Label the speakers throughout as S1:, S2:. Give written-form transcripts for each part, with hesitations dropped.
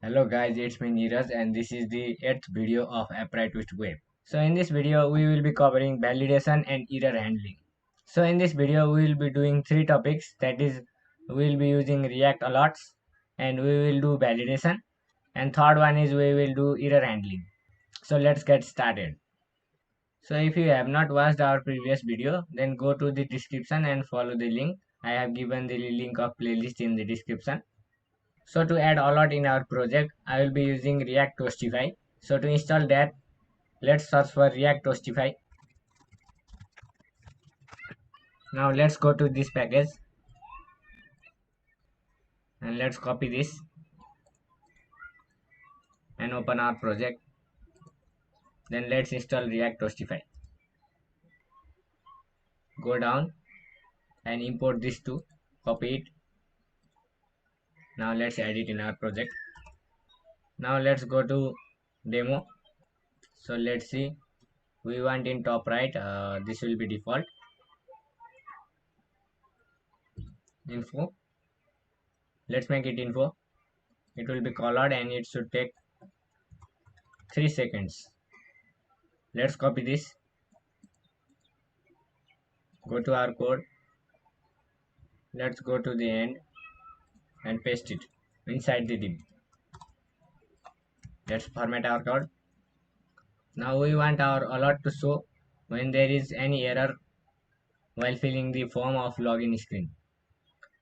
S1: Hello guys, it's me Neeraj and this is the 8th video of Upright Twist Web. So in this video we will be covering validation and error handling. So in this video we will be doing three topics, that is we will be using React alerts and we will do validation, and third one is we will do error handling. So let's get started. So if you have not watched our previous video, then go to the description and follow the link. I have given the link of playlist in the description. So to add alert in our project, I will be using React Toastify. So to install that, let's search for React Toastify. Now let's go to this package and let's copy this and open our project. Then let's install React Toastify. Go down and import this too. Copy it. Now let's add it in our project. Now let's go to demo. So let's see. We want in top right. This will be default. Info. Let's make it info. It will be colored and it should take 3 seconds. Let's copy this. Go to our code. Let's go to the end and paste it inside the div. Let's format our code. Now we want our alert to show when there is any error while filling the form of login screen.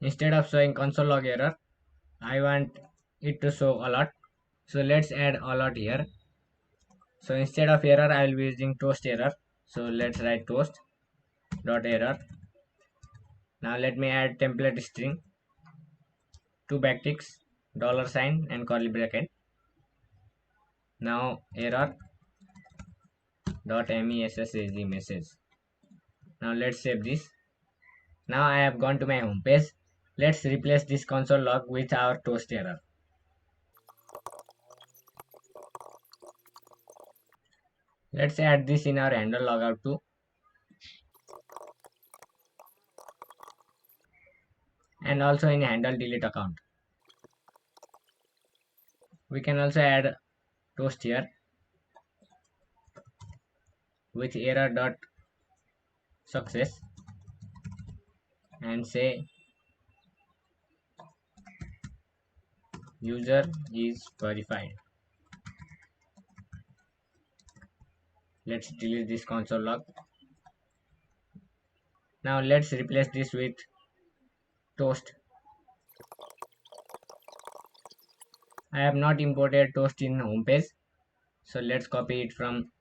S1: Instead of showing console log error, I want it to show alert. So let's add alert here. So instead of error, I will be using toast error. So let's write toast dot error. Now let me add template string, 2 backticks, $sign and curly bracket. Now error dot message. Now let's save this. Now I have gone to my home page. Let's replace this console log with our toast error. Let's add this in our handle logout too. And also in handle delete account. We can also add toast here with error dot success and say user is verified. Let's delete this console log. Now let's replace this with toast. I have not imported toast in home page, so let's copy it from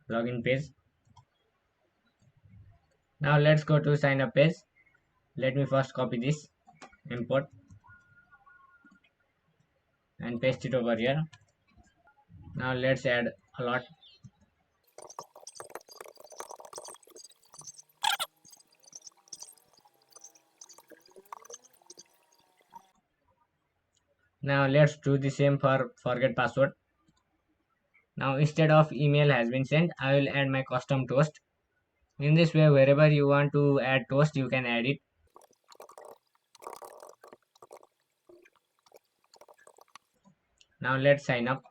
S1: login page. Now let's go to sign up page. Let me first copy this, import and paste it over here. Now let's add alert. Now let's do the same for forget password. Now instead of email has been sent, I will add my custom toast. In this way, wherever you want to add toast, you can add it. Now let's sign up.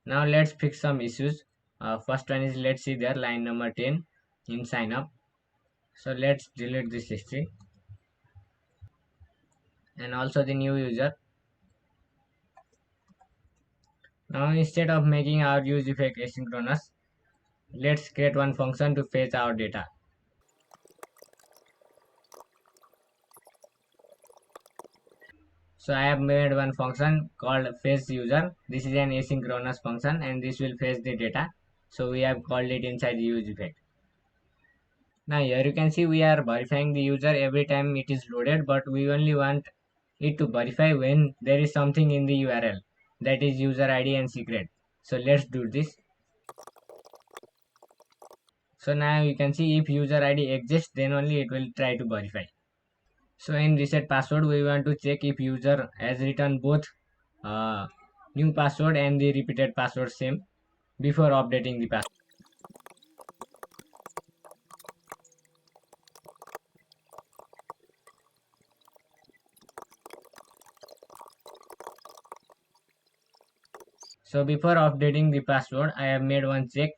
S1: Now let's fix some issues. First one is, let's see there, line number 10 in sign up. So let's delete this history and also the new user. Now instead of making our use effect asynchronous, let's create one function to fetch our data. So I have made one function called fetch user. This is an asynchronous function and this will fetch the data. So we have called it inside the use effect. Now here you can see we are verifying the user every time it is loaded, but we only want it to verify when there is something in the URL, that is user ID and secret. So let's do this. So now you can see if user ID exists, then only it will try to verify. So in reset password, we want to check if user has written both new password and the repeated password same before updating the password. So before updating the password, I have made one check,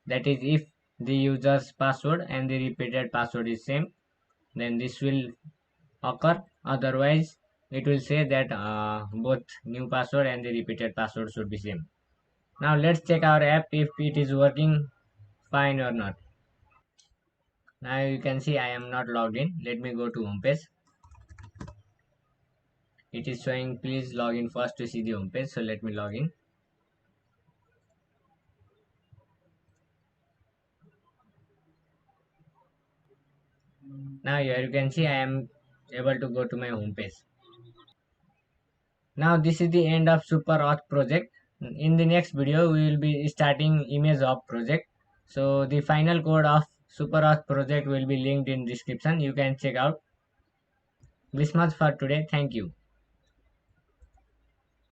S1: that is if the user's password and the repeated password is same, then this will occur. Otherwise it will say that both new password and the repeated password should be same. Now let's check our app if it is working fine or not. Now you can see I am not logged in. Let me go to home page. It is showing please log in first to see the home page. So let me log in. Now here you can see I am able to go to my home page. Now this is the end of Super Auth project. In the next video we will be starting Image Auth project. So the final code of Super Auth project will be linked in description. You can check out. This much for today. Thank you.